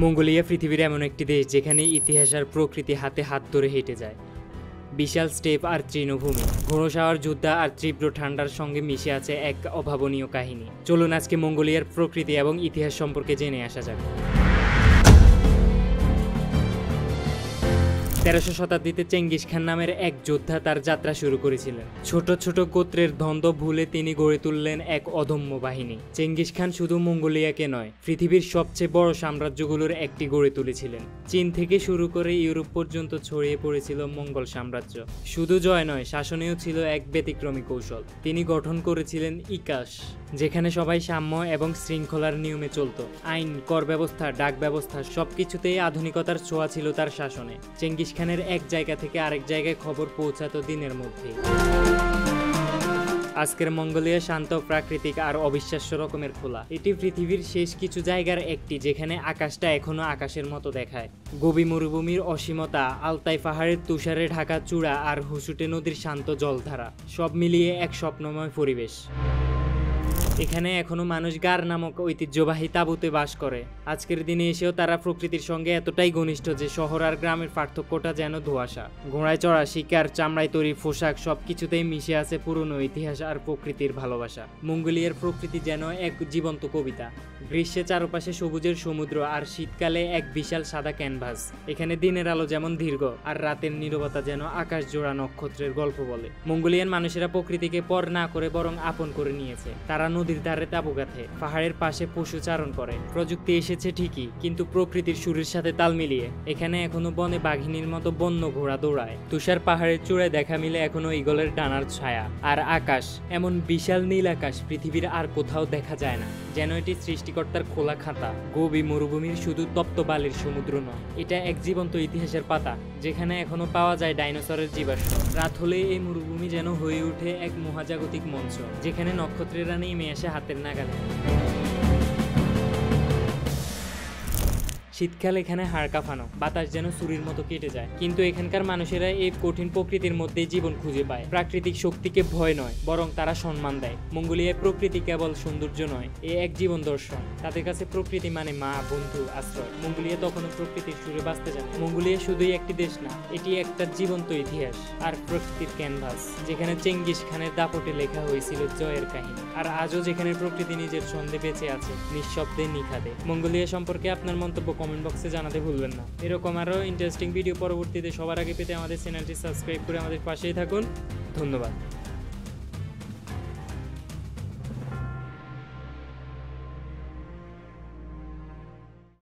Mongolia পৃথিবীর এমন একটি দেশ যেখানে ইতিহাস আর প্রকৃতি হাতে হাত ধরে হেঁটে যায়। বিশাল স্টেপ আর তৃণভূমি, ঘোড়সাওয়ার যুদ্ধ আর তীব্র ঠান্ডার সঙ্গে মিশে আছে এক অভাবনীয় কাহিনী। চলুন আজকে মঙ্গোলিয়ার প্রকৃতি এবং ইতিহাস সম্পর্কে জেনে আসা যাক। 1300 শতাব্দীতে চেঙ্গিস খান নামের এক যোদ্ধা তার যাত্রা শুরু করেছিলেন। ছোট ছোট গোত্রের দ্বন্দ্ব ভুলে তিনি গড়ে তুললেন এক অদম্য বাহিনী। চেঙ্গিস খান শুধু মঙ্গোলিয়াকে নয়, পৃথিবীর সবচেয়ে বড় সাম্রাজ্যগুলোর একটি গড়ে তুলেছিলেন। চীন থেকে শুরু করে ইউরোপ পর্যন্ত ছড়িয়ে পড়েছিল মঙ্গল সাম্রাজ্য। শুধু জয় নয়, শাসনেও ছিল এক ব্যতিক্রমী কৌশল। তিনি গঠন করেছিলেন ইকাশ, যেখানে সবাই সাম্য এবং শৃঙ্খলার নিয়মে চলত। আইন, কর ব্যবস্থা, ডাক ব্যবস্থা সবকিছুতেই আধুনিকতার ছোঁয়া ছিল তার শাসনে। চেঙ্গিস খানের এক জায়গা থেকে আরেক জায়গায় খবর পৌঁছাতো দিনের মধ্যে। আজকের মঙ্গোলিয়া শান্ত, প্রাকৃতিক আর অবিশ্বাস্য রকমের খোলা। এটি পৃথিবীর শেষ কিছু জায়গার একটি যেখানে আকাশটা এখনো আকাশের মতো দেখায়। গোবি মরুভূমির অসীমতা, আলতাই পাহাড়ের তুষারে ঢাকা চূড়া আর হুসুটে নদীর শান্ত জলধারা, সব মিলিয়ে এক স্বপ্নময় পরিবেশ। এখানে এখনো মানুষ গার নামক ঐতিহ্যবাহী তাঁবুতে বাস করে। আজকের দিনে এসেও তারা প্রকৃতির সঙ্গে এতটাই ঘনিষ্ঠ যে শহর আর গ্রামের পার্থক্যটা যেন ধোঁয়াশা। ঘোড়ায় চড়া, শিকার, চামড়ায় তৈরি পোশাক সবকিছুতেই মিশে আছে পুরনো ইতিহাস আর প্রকৃতির ভালোবাসা। মঙ্গোলিয়ার প্রকৃতি যেন এক জীবন্ত কবিতা। গ্রীষ্মে চারপাশে সবুজের সমুদ্র আর শীতকালে এক বিশাল সাদা ক্যানভাস। এখানে দিনের আলো যেমন দীর্ঘ আর রাতের নীরবতা যেন আকাশ জোড়া নক্ষত্রের গল্প বলে। মঙ্গোলিয়ান মানুষেরা প্রকৃতিকে পর না করে বরং আপন করে নিয়েছে। তারা নদীর ধারে তাঁবু গাঁথে, পাহাড়ের পাশে পশু চারণ করে। প্রযুক্তি এসেছে ঠিকই, কিন্তু প্রকৃতির সুরের সাথে তাল মিলিয়ে এখানে এখনো বনে বাঘিনীর মতো বন্য ঘোড়া দৌড়ায়। তুষার পাহাড়ের চূড়ায় দেখা মিলে এখনো ঈগলের ডানার ছায়া। আর আকাশ, এমন বিশাল নীল আকাশ পৃথিবীর আর কোথাও দেখা যায় না। যেন এটি সৃষ্টিকর্তার খোলা খাতা। গোবি মরুভূমির শুধু তপ্ত বালির সমুদ্র নয়, এটা এক জীবন্ত ইতিহাসের পাতা, যেখানে এখনো পাওয়া যায় ডাইনোসরের জীবাশ্ম। রাত হলে এই মরুভূমি যেন হয়ে ওঠে এক মহাজাগতিক মঞ্চ, যেখানে নক্ষত্রেরা নেমে আসে হাতের নাগালে। শীতকাল এখানে হাড় কাঁপানো, বাতাস যেন ছুরির মতো কেটে যায়। কিন্তু এখানকার মানুষেরা এই কঠিন প্রকৃতির মধ্যেই জীবন খুঁজে পায়। প্রাকৃতিক শক্তিকে ভয় নয়, বরং তারা সম্মান দেয়। মঙ্গোলিয়ায় প্রকৃতি কেবল সৌন্দর্য নয়, এ এক জীবন দর্শন। তাদের কাছে প্রকৃতি মানে মা, বন্ধু, আশ্রয়। মঙ্গোলিয়া তখনও প্রকৃতির সুরে বাঁচতে জানে। মঙ্গোলিয়া শুধুই একটি দেশ না, এটি একটা জীবন্ত ইতিহাস আর প্রকৃতির ক্যানভাস, যেখানে চেঙ্গিস খানের দাপটে লেখা হয়েছিল জয়ের কাহিনী। আর আজও যেখানে প্রকৃতি নিজের ছন্দে বেঁচে আছে, নিঃশব্দে নিখাদে। মঙ্গোলিয়া সম্পর্কে আপনার মন্তব্য কমেন্ট বক্সে জানাতে ভুলবেন না। এরকম আরও ইন্টারেস্টিং ভিডিও পরবর্তীতে সবার আগে পেতে আমাদের চ্যানেলটি সাবস্ক্রাইব করে আমাদের পাশেই থাকুন। ধন্যবাদ।